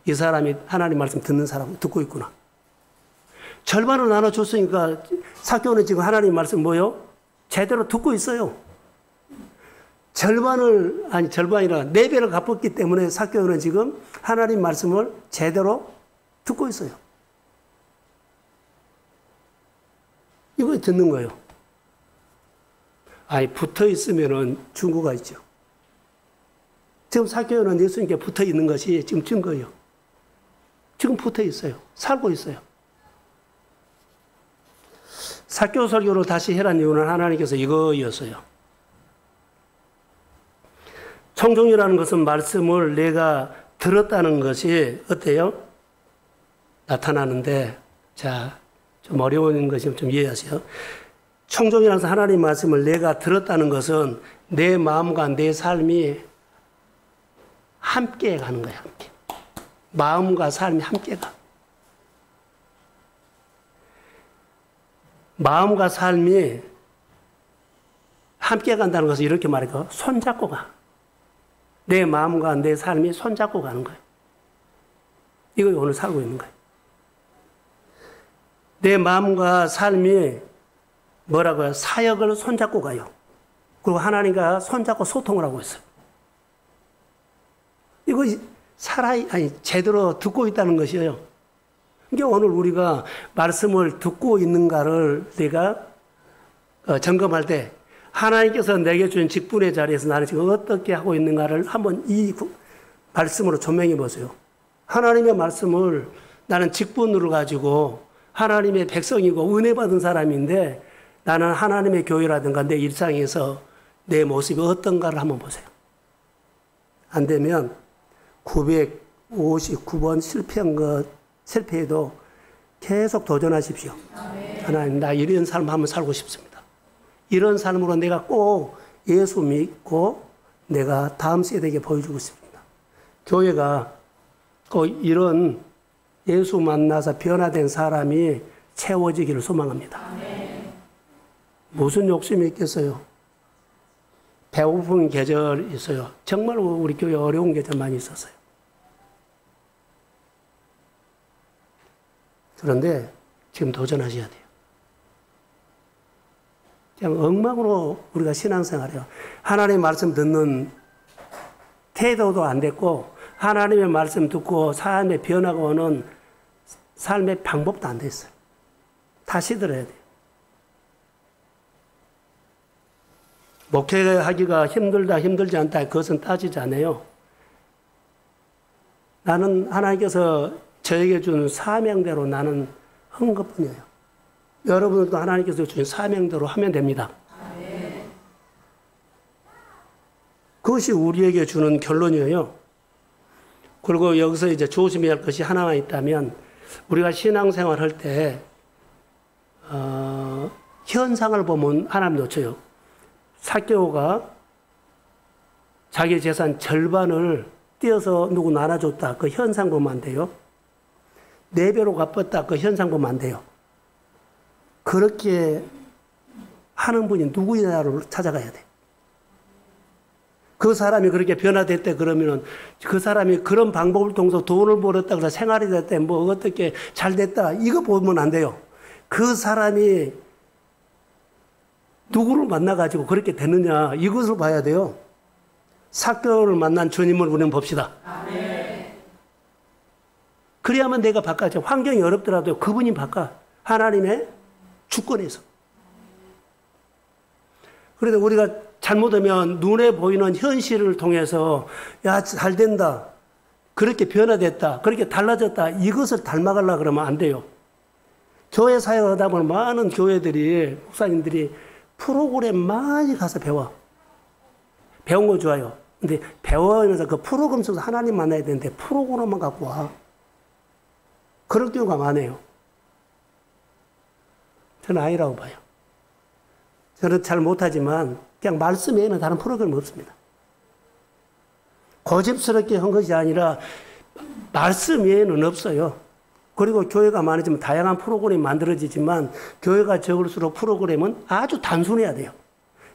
이 사람이 하나님 말씀 듣는 사람 듣고 있구나. 절반을 나눠줬으니까 삭개오는 지금 하나님 말씀 뭐요? 제대로 듣고 있어요. 절반이라 4배를 갚았기 때문에 삭개오는 지금 하나님 말씀을 제대로 듣고 있어요. 이거 듣는 거예요. 아니, 붙어 있으면은 중고가 있죠. 지금 삭개오는 예수님께 붙어 있는 것이 지금 증거예요. 지금 붙어 있어요. 살고 있어요. 삭개오 설교를 다시 해란 이유는 하나님께서 이거였어요. 청종이라는 것은 말씀을 내가 들었다는 것이 어때요? 나타나는데, 자, 좀 어려운 것이면 좀 이해하세요. 청종이라는 것은 하나님 말씀을 내가 들었다는 것은 내 마음과 내 삶이 함께 가는 거야, 함께. 마음과 삶이 함께 가. 마음과 삶이 함께 간다는 것을 이렇게 말해요. 손잡고 가. 내 마음과 내 삶이 손잡고 가는 거예요. 이거 오늘 살고 있는 거예요. 내 마음과 삶이 뭐라고요? 사역을 손잡고 가요. 그리고 하나님과 손잡고 소통을 하고 있어요. 이거 제대로 듣고 있다는 것이에요. 그러니까 오늘 우리가 말씀을 듣고 있는가를 내가 점검할 때 하나님께서 내게 주신 직분의 자리에서 나는 지금 어떻게 하고 있는가를 한번 이 말씀으로 조명해 보세요. 하나님의 말씀을 나는 직분으로 가지고 하나님의 백성이고 은혜 받은 사람인데 나는 하나님의 교회라든가 내 일상에서 내 모습이 어떤가를 한번 보세요. 안 되면 959번 실패한 것, 실패해도 계속 도전하십시오. 하나님, 나 이런 삶 한번 살고 싶습니다. 이런 삶으로 내가 꼭 예수 믿고 내가 다음 세대에게 보여주고 싶습니다. 교회가 꼭 이런 예수 만나서 변화된 사람이 채워지기를 소망합니다. 무슨 욕심이 있겠어요? 배고픈 계절이 있어요. 정말 우리 교회 어려운 계절 많이 있었어요. 그런데 지금 도전하셔야 돼요. 그냥 엉망으로 우리가 신앙생활해요. 하나님의 말씀 듣는 태도도 안 됐고 하나님의 말씀 듣고 삶의 변화가 오는 삶의 방법도 안 됐어요. 다시 들어야 돼요. 목회하기가 힘들다 힘들지 않다 그것은 따지지 않아요. 나는 하나님께서 저에게 준 사명대로 나는 한 것뿐이에요. 여러분들도 하나님께서 주신 사명대로 하면 됩니다. 그것이 우리에게 주는 결론이에요. 그리고 여기서 이제 조심해야 할 것이 하나만 있다면 우리가 신앙생활 할 때 현상을 보면 하나님 놓쳐요. 삭개오가 자기 재산 절반을 떼어서 누구 나눠줬다. 그 현상 보면 안 돼요. 4배로 갚았다. 그 현상 보면 안 돼요. 그렇게 하는 분이 누구냐를 찾아가야 돼. 그 사람이 그렇게 변화됐대 그러면은 그 사람이 그런 방법을 통해서 돈을 벌었다 그래서 생활이 됐대 뭐 어떻게 잘 됐다 이거 보면 안 돼요. 그 사람이 누구를 만나가지고 그렇게 되느냐 이것을 봐야 돼요. 삭개오를 만난 주님을 우리는 봅시다. 그래야만 내가 바꿔져. 환경이 어렵더라도 그분이 바꿔. 하나님의 주권에서. 그래도 우리가 잘못하면 눈에 보이는 현실을 통해서 야, 잘 된다. 그렇게 변화됐다. 그렇게 달라졌다. 이것을 닮아가려고 그러면 안 돼요. 교회 사역하다 보면 많은 교회들이, 목사님들이 프로그램 많이 가서 배워. 배운 거 좋아요. 근데 배워면서 그 프로그램 속에서 하나님 만나야 되는데 프로그램만 갖고 와. 그럴 경우가 많아요. 저는 아니라고 봐요. 저는 잘 못하지만 그냥 말씀 외에는 다른 프로그램이 없습니다. 고집스럽게 한 것이 아니라 말씀 외에는 없어요. 그리고 교회가 많아지면 다양한 프로그램이 만들어지지만 교회가 적을수록 프로그램은 아주 단순해야 돼요.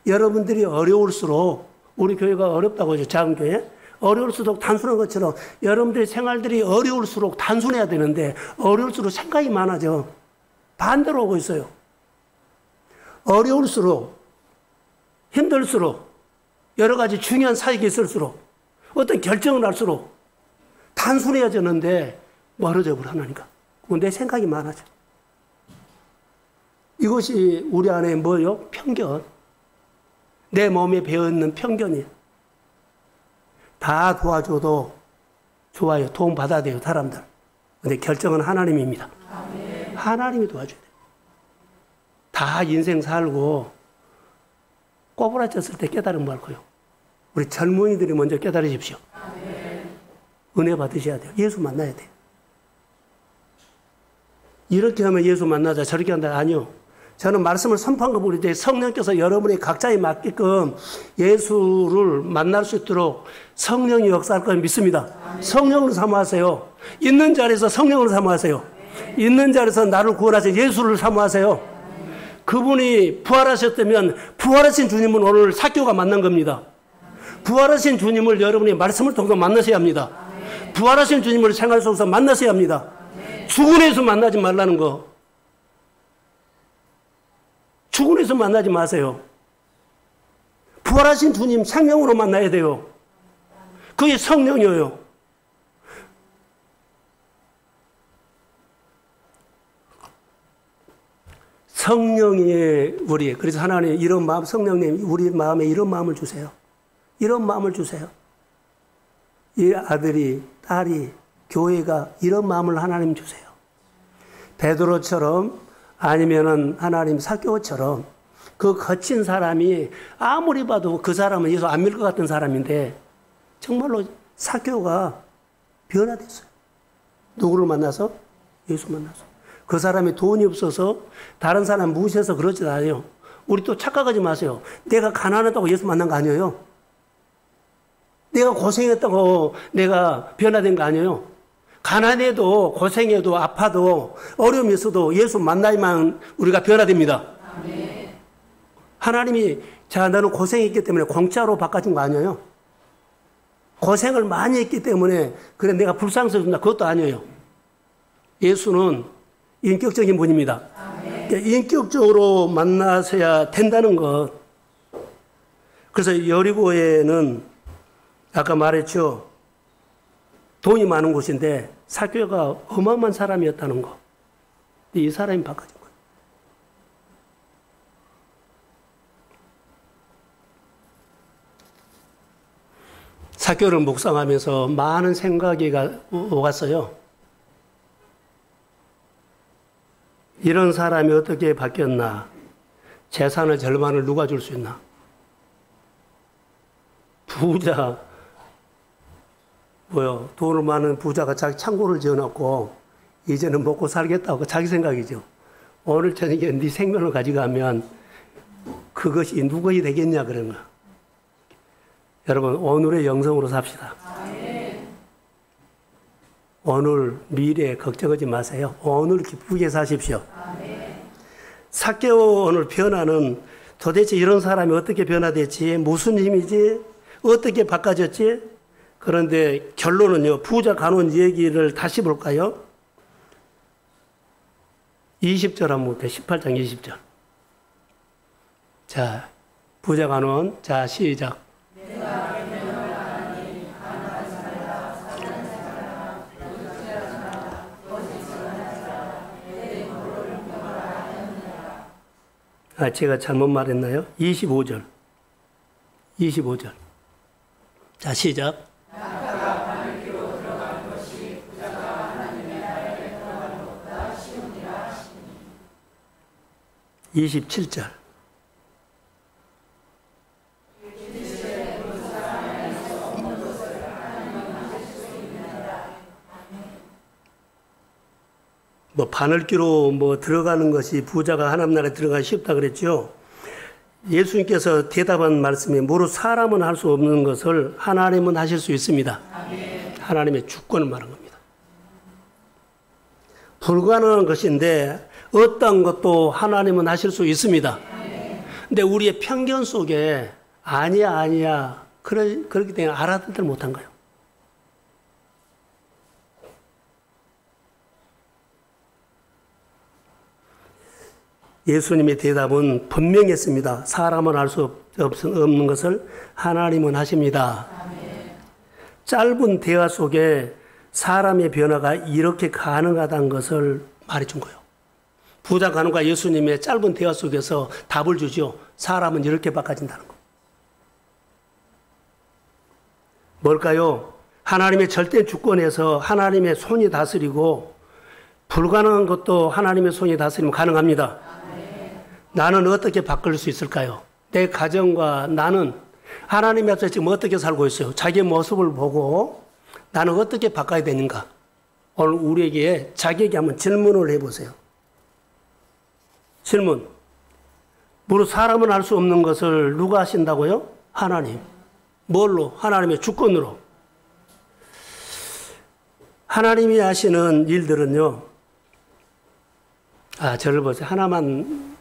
여러분들이 어려울수록 우리 교회가 어렵다고 하죠. 작은 교회. 어려울수록 단순한 것처럼 여러분들의 생활들이 어려울수록 단순해야 되는데 어려울수록 생각이 많아져. 반대로 오고 있어요. 어려울수록 힘들수록 여러 가지 중요한 사역이 있을수록 어떤 결정을 할수록 단순해져는데 멀어져 버려 하나니까. 내 생각이 많아져. 이것이 우리 안에 뭐요? 편견. 내 몸에 배어있는 편견이에요. 다 도와줘도 좋아요. 도움 받아야 돼요, 사람들. 근데 결정은 하나님입니다. 하나님이 도와줘야 돼요. 다 인생 살고 꼬부라졌을 때 깨달은 말 거요. 우리 젊은이들이 먼저 깨달으십시오. 은혜 받으셔야 돼요. 예수 만나야 돼요. 이렇게 하면 예수 만나자, 저렇게 한다. 아니요. 저는 말씀을 선포한 거 보니 성령께서 여러분이 각자에 맞게끔 예수를 만날 수 있도록 성령이 역사할 걸 믿습니다. 성령을 사모하세요. 있는 자리에서 성령을 사모하세요. 있는 자리에서 나를 구원하신 예수를 사모하세요. 그분이 부활하셨다면 부활하신 주님은 오늘 사교가 만난 겁니다. 부활하신 주님을 여러분이 말씀을 통해서 만나셔야 합니다. 부활하신 주님을 생활 속에서 만나셔야 합니다. 죽은 예수 만나지 말라는 거. 죽은 예수 만나지 마세요. 부활하신 주님 생명으로 만나야 돼요. 그게 성령이에요. 성령이 우리, 그래서 하나님 이런 마음, 성령님 우리 마음에 이런 마음을 주세요. 이런 마음을 주세요. 이 아들이, 딸이, 교회가 이런 마음을 하나님 주세요. 베드로처럼 아니면은 하나님 사교처럼 그 거친 사람이 아무리 봐도 그 사람은 예수 안 믿을 것 같은 사람인데 정말로 사교가 변화됐어요. 누구를 만나서? 예수 만나서. 그 사람이 돈이 없어서 다른 사람 무시해서 그러지 않아요. 우리 또 착각하지 마세요. 내가 가난하다고 예수 만난 거 아니에요. 내가 고생했다고 내가 변화된 거 아니에요. 가난해도 고생해도 아파도 어려움이 있어도 예수 만나야만 우리가 변화됩니다. 아멘. 하나님이 자 너는 고생했기 때문에 공짜로 바꿔준 거 아니에요. 고생을 많이 했기 때문에 그래 내가 불쌍해준다 그것도 아니에요. 예수는 인격적인 분입니다. 그러니까 인격적으로 만나셔야 된다는 것. 그래서 여리고에는 아까 말했죠. 돈이 많은 곳인데 사교가 어마어마한 사람이었다는 거. 이 사람이 바꿔준 거예요. 사교를 묵상하면서 많은 생각이 오갔어요. 이런 사람이 어떻게 바뀌었나? 재산의 절반을 누가 줄 수 있나? 부자, 돈을 많은 부자가 자기 창고를 지어놓고 이제는 먹고 살겠다고 자기 생각이죠. 오늘 저녁에 네 생명을 가져가면 그것이 누구이 되겠냐 그런 거. 여러분 오늘의 영성으로 삽시다. 오늘 미래 걱정하지 마세요. 오늘 기쁘게 사십시오. 사개오 오늘 변화는 도대체 이런 사람이 어떻게 변화됐지? 무슨 힘이지? 어떻게 바꿔졌지? 그런데 결론은요. 부자 간원 얘기를 다시 볼까요? 20절 한번 볼게요. 18장 20절. 자, 부자 간원. 자, 시작. 제가 잘못 말했나요? 25절. 25절. 자, 시작. 27절. 바늘기로 들어가는 것이 부자가 하나님 나라에 들어가기 쉽다 그랬죠. 예수님께서 대답한 말씀이 무릇 사람은 할 수 없는 것을 하나님은 하실 수 있습니다. 아멘. 하나님의 주권을 말한 겁니다. 불가능한 것인데 어떤 것도 하나님은 하실 수 있습니다. 근데 우리의 편견 속에 아니야 그렇기 때문에 알아듣지 못한 거예요. 예수님의 대답은 분명했습니다. 사람은 할 수 없는 것을 하나님은 하십니다. 아멘. 짧은 대화 속에 사람의 변화가 이렇게 가능하다는 것을 말해준 거예요. 부자 간호가 예수님의 짧은 대화 속에서 답을 주죠. 사람은 이렇게 바꿔진다는 거. 뭘까요? 하나님의 절대 주권에서 하나님의 손이 다스리고 불가능한 것도 하나님의 손이 다스리면 가능합니다. 나는 어떻게 바꿀 수 있을까요? 내 가정과 나는 하나님 앞에서 지금 어떻게 살고 있어요? 자기의 모습을 보고 나는 어떻게 바꿔야 되는가? 오늘 우리에게 자기에게 한번 질문을 해보세요. 질문. 무릇 사람은 알 수 없는 것을 누가 하신다고요? 하나님. 뭘로? 하나님의 주권으로. 하나님이 하시는 일들은요. 저를 보세요. 하나만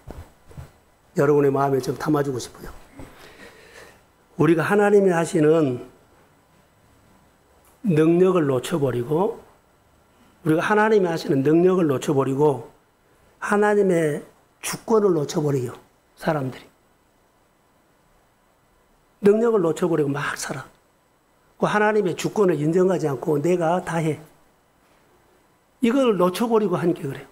여러분의 마음에 좀 담아주고 싶어요. 우리가 하나님이 하시는 능력을 놓쳐버리고 우리가 하나님이 하시는 능력을 놓쳐버리고 하나님의 주권을 놓쳐버려요. 사람들이. 능력을 놓쳐버리고 막 살아. 그 하나님의 주권을 인정하지 않고 내가 다 해. 이걸 놓쳐버리고 하는 게 그래요.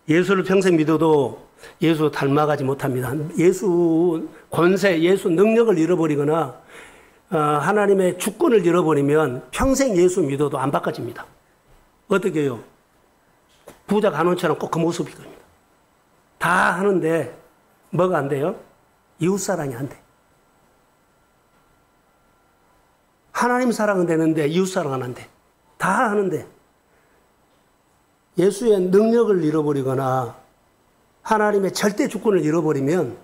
예수를 평생 믿어도 예수 닮아가지 못합니다. 예수 권세, 예수 능력을 잃어버리거나 하나님의 주권을 잃어버리면 평생 예수 믿어도 안 바꿔집니다. 어떻게 해요? 부자 간원처럼 꼭 그 모습이거든요. 다 하는데 뭐가 안 돼요? 이웃사랑이 안 돼. 하나님 사랑은 되는데 이웃사랑은 안 돼. 다 하는데 예수의 능력을 잃어버리거나 하나님의 절대 주권을 잃어버리면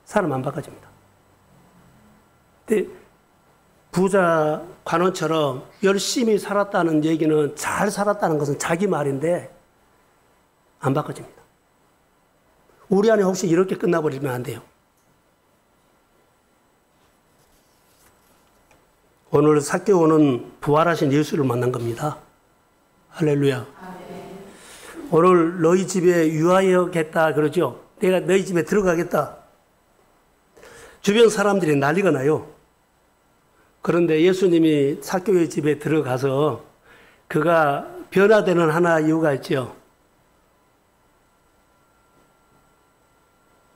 사람 안 바꿔집니다. 근데 부자 관원처럼 열심히 살았다는 얘기는 잘 살았다는 것은 자기 말인데 안 바꿔집니다. 우리 안에 혹시 이렇게 끝나버리면 안 돼요. 오늘 삭개오는 부활하신 예수를 만난 겁니다. 할렐루야. 오늘 너희 집에 유하여겠다 그러죠. 내가 너희 집에 들어가겠다. 주변 사람들이 난리가 나요. 그런데 예수님이 삭개오의 집에 들어가서 그가 변화되는 하나 이유가 있죠.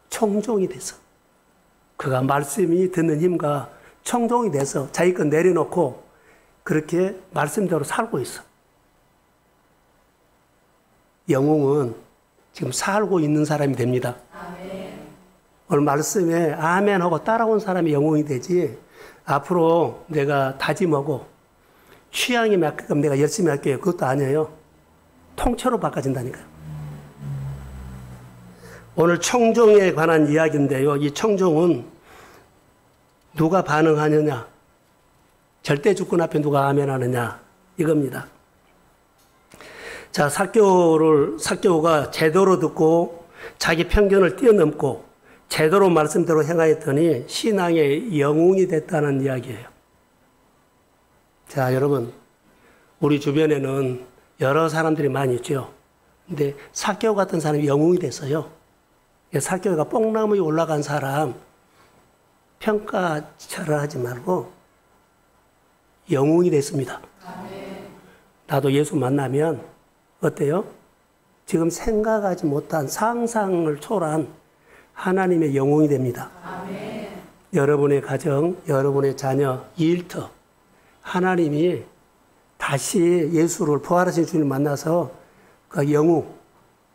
청종이 돼서. 그가 말씀이 듣는 힘과 청종이 돼서 자기 것 내려놓고 그렇게 말씀대로 살고 있어. 영웅은 지금 살고 있는 사람이 됩니다. 아멘. 오늘 말씀에 아멘 하고 따라온 사람이 영웅이 되지 앞으로 내가 다짐하고 취향이 맞게끔 내가 열심히 할게요. 그것도 아니에요. 통째로 바꿔진다니까요. 오늘 청종에 관한 이야기인데요. 이 청종은 누가 반응하느냐, 절대 주권 앞에 누가 아멘 하느냐 이겁니다. 자, 삭개오가 제대로 듣고 자기 편견을 뛰어넘고 제대로 말씀대로 행하였더니 신앙의 영웅이 됐다는 이야기예요. 자, 여러분, 우리 주변에는 여러 사람들이 많이 있죠. 근데 삭개오 같은 사람이 영웅이 됐어요. 삭개오가 뽕나무에 올라간 사람 평가처럼 하지 말고 영웅이 됐습니다. 나도 예수 만나면 어때요? 지금 생각하지 못한 상상을 초월한 하나님의 영웅이 됩니다. 아멘. 여러분의 가정, 여러분의 자녀, 일터 하나님이 다시 예수를 부활하신 주님을 만나서 그 영웅,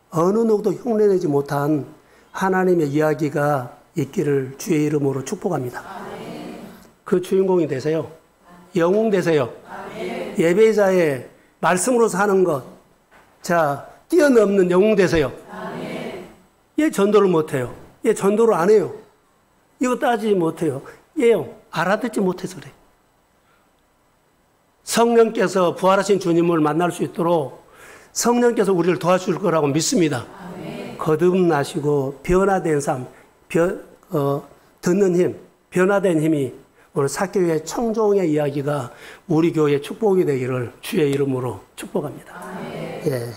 어느 누구도 흉내내지 못한 하나님의 이야기가 있기를 주의 이름으로 축복합니다. 아멘. 그 주인공이 되세요. 영웅 되세요. 아멘. 예배자의 말씀으로 사는 것. 자, 뛰어넘는 영웅 되세요. 아멘. 얘 전도를 못해요. 얘 전도를 안 해요. 이거 따지지 못해요. 얘요, 알아듣지 못해서 그래. 성령께서 부활하신 주님을 만날 수 있도록 성령께서 우리를 도와줄 거라고 믿습니다. 아멘. 거듭나시고 변화된 삶, 듣는 힘, 변화된 힘이 오늘 삭개오의 청종의 이야기가 우리 교회의 축복이 되기를 주의 이름으로 축복합니다. 아멘. 예.